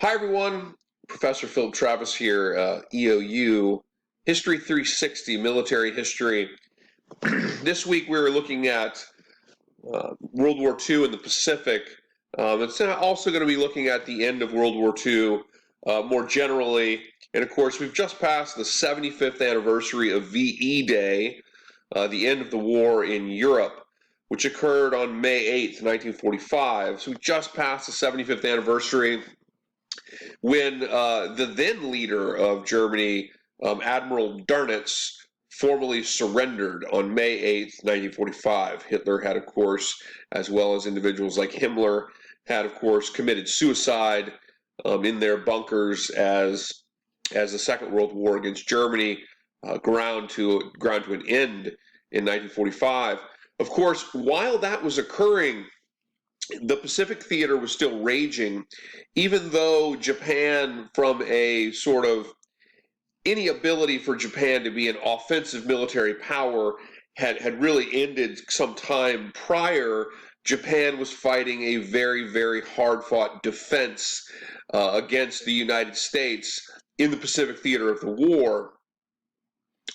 Hi everyone, Professor Philip Travis here, EOU, History 360, Military History. This week we were looking at World War II in the Pacific. It's also going to be looking at the end of World War II more generally. And of course, we've just passed the 75th anniversary of VE Day, the end of the war in Europe, which occurred on May 8th, 1945. So we just passed the 75th anniversary when the then leader of Germany, Admiral Dönitz, formally surrendered on May 8th, 1945. Hitler had, of course, as well as individuals like Himmler, had, of course, committed suicide in their bunkers as the Second World War against Germany ground to an end in 1945. Of course, while that was occurring, the Pacific theater was still raging, even though Japan, from a sort of any ability for Japan to be an offensive military power, had really ended some time prior. Japan was fighting a very, very hard-fought defense against the United States in the Pacific theater of the war.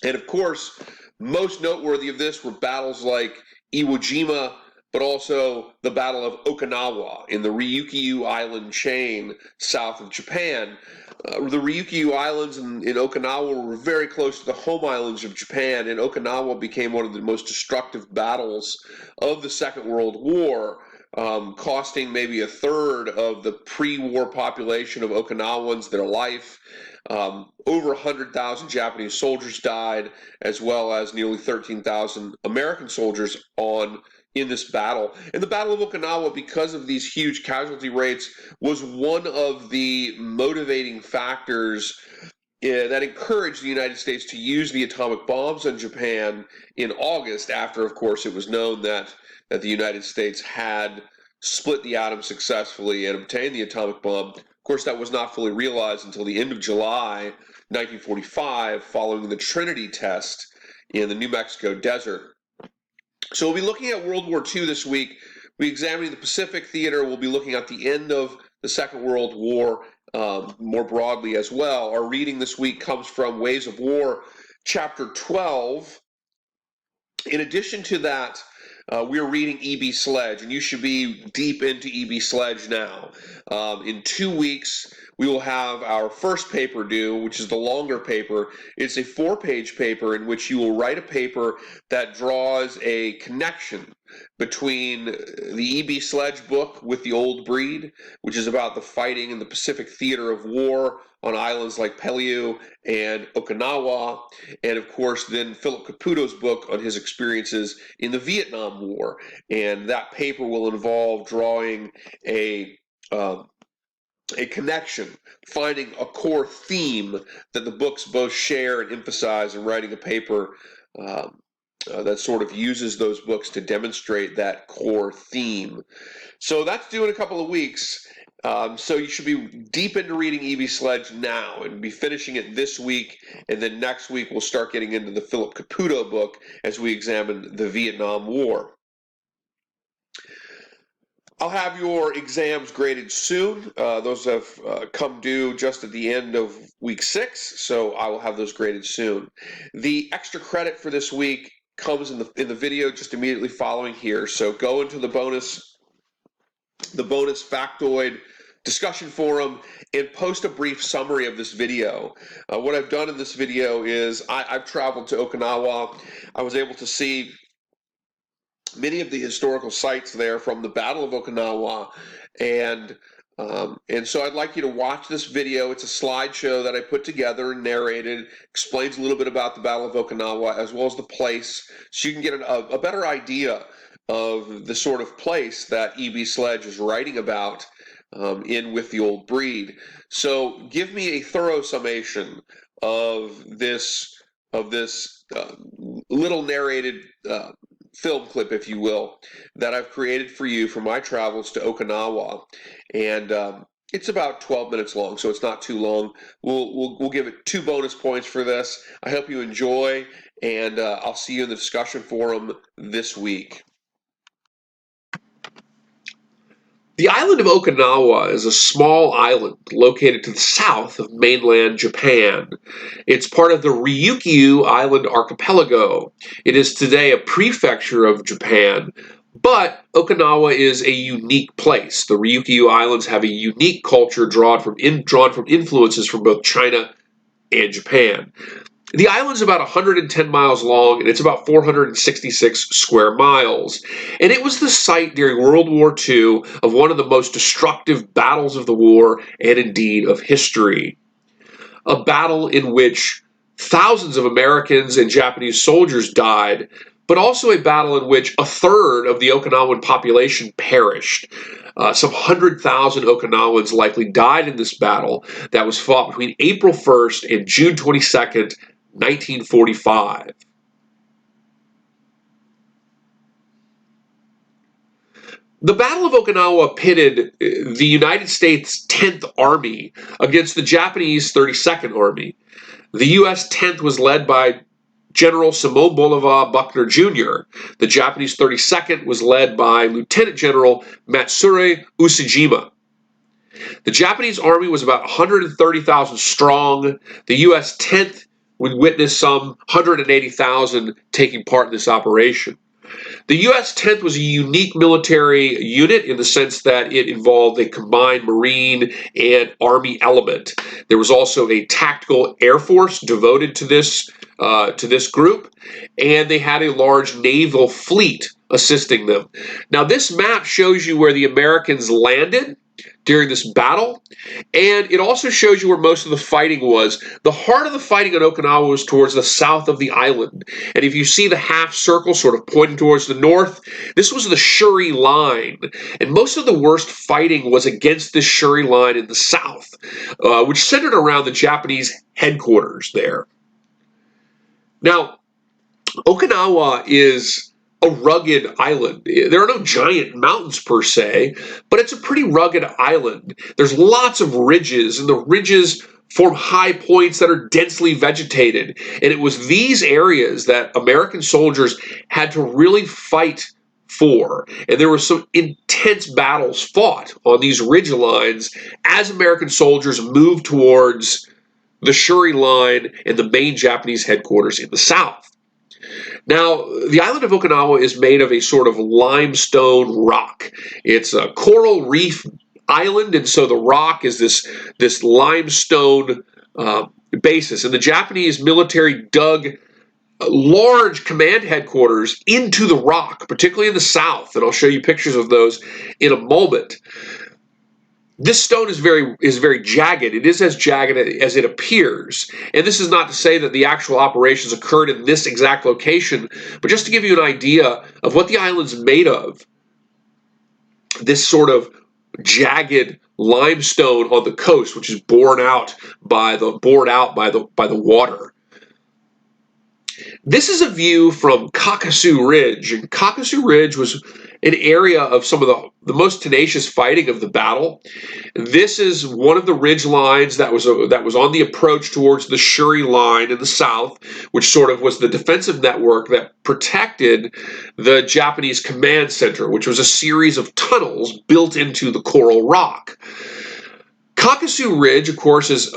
And of course, most noteworthy of this were battles like Iwo Jima, but also the Battle of Okinawa in the Ryukyu Island chain south of Japan. The Ryukyu Islands in Okinawa were very close to the home islands of Japan, and Okinawa became one of the most destructive battles of the Second World War, costing maybe a third of the pre-war population of Okinawans their life. Over 100,000 Japanese soldiers died, as well as nearly 13,000 American soldiers in this battle. And the Battle of Okinawa, because of these huge casualty rates, was one of the motivating factors that encouraged the United States to use the atomic bombs on Japan in August, after, of course, it was known that the United States had split the atom successfully and obtained the atomic bomb. Of course, that was not fully realized until the end of July 1945, following the Trinity test in the New Mexico desert. So we'll be looking at World War II this week. We'll be examining the Pacific theater. We'll be looking at the end of the Second World War more broadly as well. Our reading this week comes from Ways of War, Chapter 12. In addition to that, we're reading E.B. Sledge, and you should be deep into E.B. Sledge now. In 2 weeks, we will have our first paper due, which is the longer paper. It's a 4-page paper in which you will write a paper that draws a connection between the E.B. Sledge book with The Old Breed, which is about the fighting in the Pacific theater of war on islands like Peleliu and Okinawa, and of course then Philip Caputo's book on his experiences in the Vietnam War. And that paper will involve drawing a connection, finding a core theme that the books both share and emphasize, and writing a paper that sort of uses those books to demonstrate that core theme. So that's due in a couple of weeks. So you should be deep into reading E.B. Sledge now and be finishing it this week, and then next week we'll start getting into the Philip Caputo book as we examine the Vietnam War. I'll have your exams graded soon. Those have come due just at the end of week 6, so I will have those graded soon. The extra credit for this week comes in the video just immediately following here. So go into the bonus factoid discussion forum and post a brief summary of this video. What I've done in this video is I've traveled to Okinawa. I was able to see many of the historical sites there from the Battle of Okinawa, and so I'd like you to watch this video. It's a slideshow that I put together and narrated, explains a little bit about the Battle of Okinawa as well as the place, so you can get a better idea of the sort of place that E.B. Sledge is writing about in With the Old Breed. So give me a thorough summation of this little narrated film clip, if you will, that I've created for you for my travels to Okinawa, and it's about 12 minutes long, so it's not too long. We'll give it 2 bonus points for this. I hope you enjoy, and I'll see you in the discussion forum this week. The island of Okinawa is a small island located to the south of mainland Japan. It's part of the Ryukyu Island archipelago. It is today a prefecture of Japan, but Okinawa is a unique place. The Ryukyu Islands have a unique culture drawn from influences from both China and Japan. The island's about 110 miles long, and it's about 466 square miles. And it was the site during World War II of one of the most destructive battles of the war and indeed of history. A battle in which thousands of Americans and Japanese soldiers died, but also a battle in which a third of the Okinawan population perished. Some 100,000 Okinawans likely died in this battle that was fought between April 1st and June 22nd, 1945. The Battle of Okinawa pitted the United States 10th Army against the Japanese 32nd Army. The U.S. 10th was led by General Simon Bolivar Buckner Jr. The Japanese 32nd was led by Lieutenant General Matsuri Usajima. The Japanese army was about 130,000 strong. The U.S. 10th would witness some 180,000 taking part in this operation. The U.S. 10th was a unique military unit in the sense that it involved a combined Marine and Army element. There was also a tactical Air Force devoted to this group, and they had a large naval fleet assisting them. Now, this map shows you where the Americans landed during this battle, and it also shows you where most of the fighting was. The heart of the fighting on Okinawa was towards the south of the island, and if you see the half circle sort of pointing towards the north, this was the Shuri line, and most of the worst fighting was against this Shuri line in the south, which centered around the Japanese headquarters there. Now, Okinawa is a rugged island. There are no giant mountains per se, but it's a pretty rugged island. There's lots of ridges, and the ridges form high points that are densely vegetated. And it was these areas that American soldiers had to really fight for. And there were some intense battles fought on these ridge lines as American soldiers moved towards the Shuri line and the main Japanese headquarters in the south. Now, the island of Okinawa is made of a sort of limestone rock. It's a coral reef island, and so the rock is this limestone basis. And the Japanese military dug large command headquarters into the rock, particularly in the south, and I'll show you pictures of those in a moment. This stone is very jagged. It is as jagged as it appears. And this is not to say that the actual operations occurred in this exact location, but just to give you an idea of what the island's made of. This sort of jagged limestone on the coast, which is bored out by the water. This is a view from Kakuzu Ridge, and Kakuzu Ridge was an area of some of the most tenacious fighting of the battle. This is one of the ridge lines that was on the approach towards the Shuri line in the south, which sort of was the defensive network that protected the Japanese command center, which was a series of tunnels built into the coral rock. Kakuzu Ridge, of course, is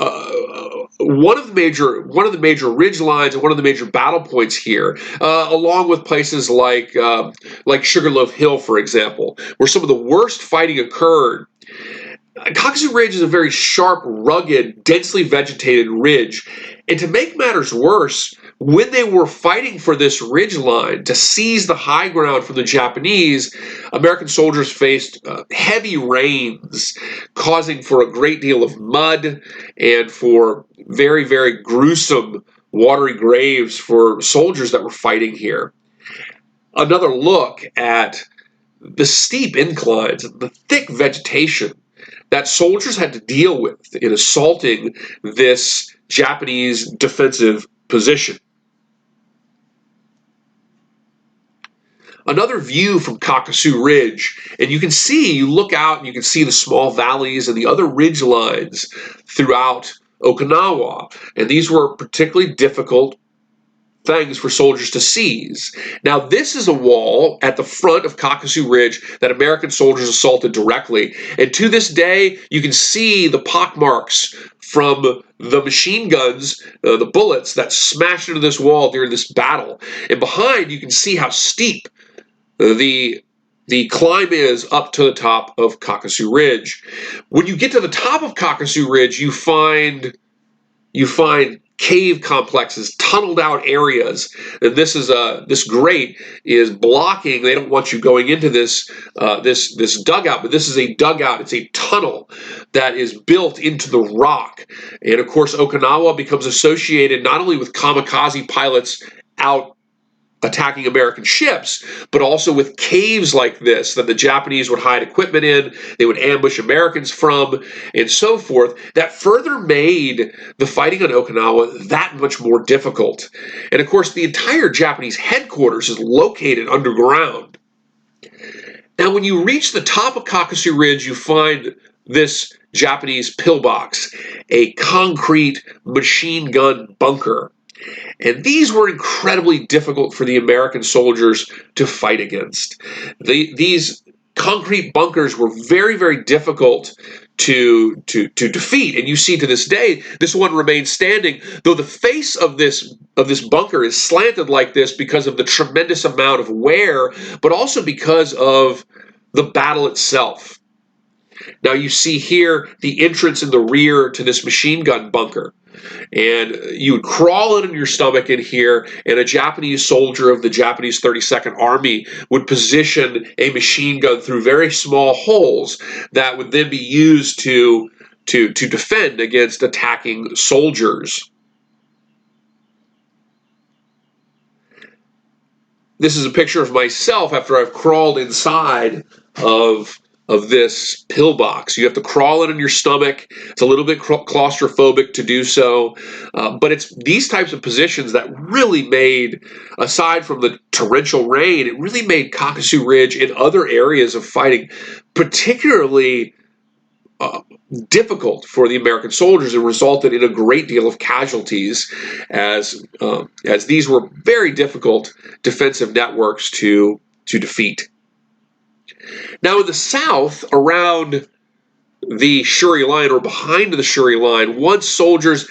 one of the major ridge lines and one of the major battle points here, along with places like Sugarloaf Hill, for example, where some of the worst fighting occurred. Kakuzu Ridge is a very sharp, rugged, densely vegetated ridge, and to make matters worse, when they were fighting for this ridge line to seize the high ground from the Japanese, American soldiers faced heavy rains, causing for a great deal of mud and for very, very gruesome watery graves for soldiers that were fighting here. Another look at the steep inclines, the thick vegetation that soldiers had to deal with in assaulting this Japanese defensive position. Another view from Kakuzu Ridge, and you look out and you can see the small valleys and the other ridge lines throughout Okinawa, and these were particularly difficult things for soldiers to seize. Now, this is a wall at the front of Kakuzu Ridge that American soldiers assaulted directly. And to this day, you can see the pockmarks from the machine guns, the bullets that smashed into this wall during this battle. And behind, you can see how steep the climb is up to the top of Kakuzu Ridge. When you get to the top of Kakuzu Ridge, you find cave complexes, tunneled out areas. And this grate is blocking. They don't want you going into this dugout, but this is a dugout. It's a tunnel that is built into the rock. And of course, Okinawa becomes associated not only with kamikaze pilots out attacking American ships, but also with caves like this that the Japanese would hide equipment in, they would ambush Americans from, and so forth, that further made the fighting on Okinawa that much more difficult. And of course, the entire Japanese headquarters is located underground. Now, when you reach the top of Kakuzu Ridge, you find this Japanese pillbox, a concrete machine gun bunker. And these were incredibly difficult for the American soldiers to fight against. These concrete bunkers were very, very difficult to defeat. And you see to this day, this one remains standing, though the face of this bunker is slanted like this because of the tremendous amount of wear, but also because of the battle itself. Now you see here the entrance in the rear to this machine gun bunker. And you would crawl in your stomach in here, and a Japanese soldier of the Japanese 32nd Army would position a machine gun through very small holes that would then be used to defend against attacking soldiers. This is a picture of myself after I've crawled inside of this pillbox. You have to crawl it in your stomach. It's a little bit claustrophobic to do so, but it's these types of positions that really made, aside from the torrential rain, it really made Kakuzu Ridge and other areas of fighting particularly difficult for the American soldiers and resulted in a great deal of casualties as these were very difficult defensive networks to defeat. Now in the south, around the Shuri line or behind the Shuri line, once soldiers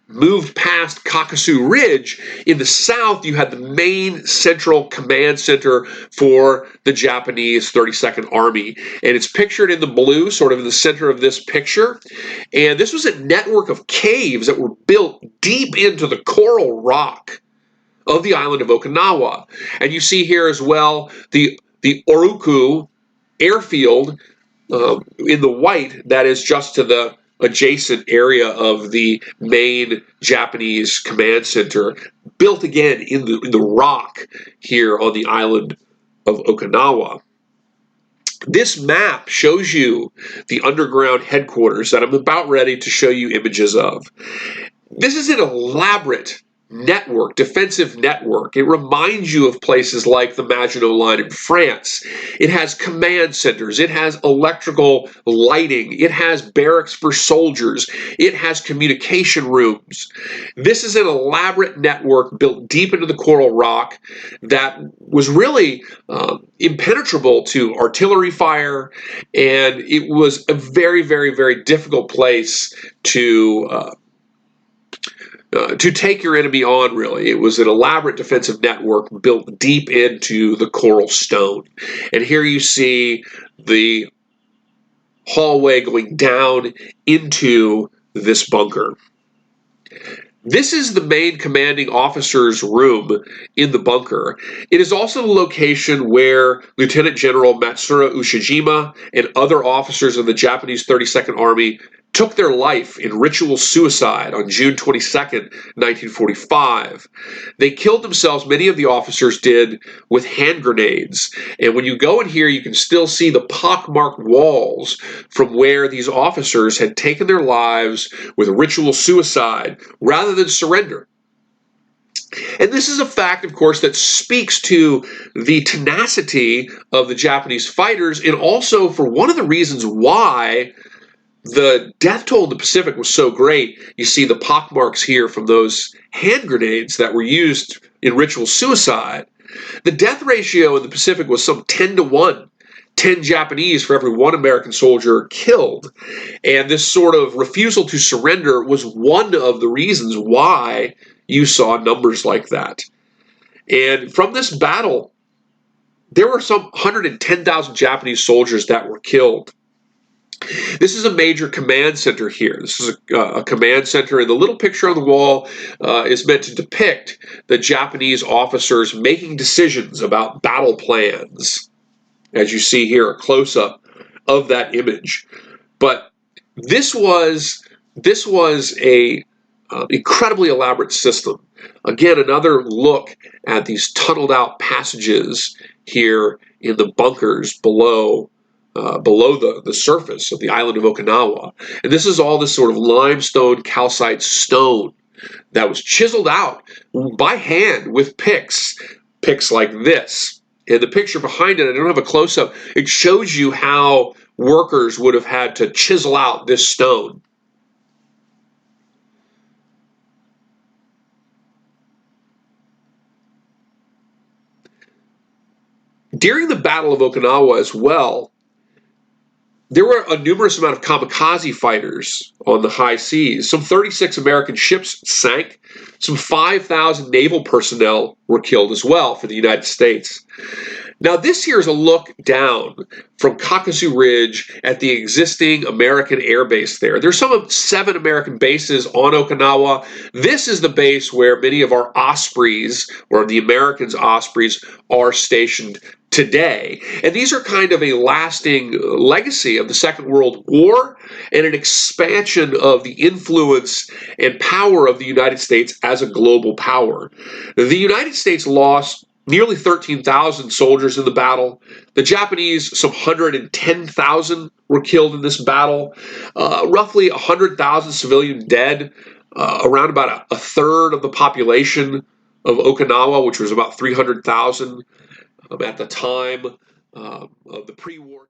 moved past Kakuzu Ridge, in the south you had the main central command center for the Japanese 32nd Army. And it's pictured in the blue, sort of in the center of this picture. And this was a network of caves that were built deep into the coral rock of the island of Okinawa. And you see here as well the Oruku airfield in the white that is just to the adjacent area of the main Japanese command center, built again in the rock here on the island of Okinawa. This map shows you the underground headquarters that I'm about ready to show you images of. This is an elaborate network, defensive network. It reminds you of places like the Maginot Line in France. It has command centers. It has electrical lighting. It has barracks for soldiers. It has communication rooms. This is an elaborate network built deep into the coral rock that was really impenetrable to artillery fire, and it was a very, very, very difficult place to take your enemy on, really. It was an elaborate defensive network built deep into the coral stone. And here you see the hallway going down into this bunker. This is the main commanding officer's room in the bunker. It is also the location where Lieutenant General Matsura Ushijima and other officers of the Japanese 32nd Army took their life in ritual suicide on June 22nd, 1945. They killed themselves, many of the officers did, with hand grenades. And when you go in here, you can still see the pockmarked walls from where these officers had taken their lives with ritual suicide rather than surrender. And this is a fact, of course, that speaks to the tenacity of the Japanese fighters, and also for one of the reasons why the death toll in the Pacific was so great. You see the pockmarks here from those hand grenades that were used in ritual suicide. The death ratio in the Pacific was some 10 to 1. 10 Japanese for every 1 American soldier killed. And this sort of refusal to surrender was one of the reasons why you saw numbers like that. And from this battle, there were some 110,000 Japanese soldiers that were killed. This is a major command center here. This is a command center, and the little picture on the wall is meant to depict the Japanese officers making decisions about battle plans. As you see here, a close-up of that image. But this was a incredibly elaborate system. Again, another look at these tunneled-out passages here in the bunkers below the surface of the island of Okinawa. And this is all this sort of limestone, calcite stone that was chiseled out by hand with picks like this. And the picture behind it, I don't have a close-up, it shows you how workers would have had to chisel out this stone. During the Battle of Okinawa as well, there were a numerous amount of kamikaze fighters on the high seas. Some 36 American ships sank. Some 5,000 naval personnel were killed as well for the United States. Now, this here is a look down from Kakuzu Ridge at the existing American air base there. There's some of 7 American bases on Okinawa. This is the base where many of our Ospreys, or the Americans' Ospreys, are stationed today. And these are kind of a lasting legacy of the Second World War and an expansion of the influence and power of the United States as a global power. The United States lost nearly 13,000 soldiers in the battle. The Japanese, some 110,000 were killed in this battle. Roughly 100,000 civilian dead. Around about a third of the population of Okinawa, which was about 300,000 at the time of the pre-war.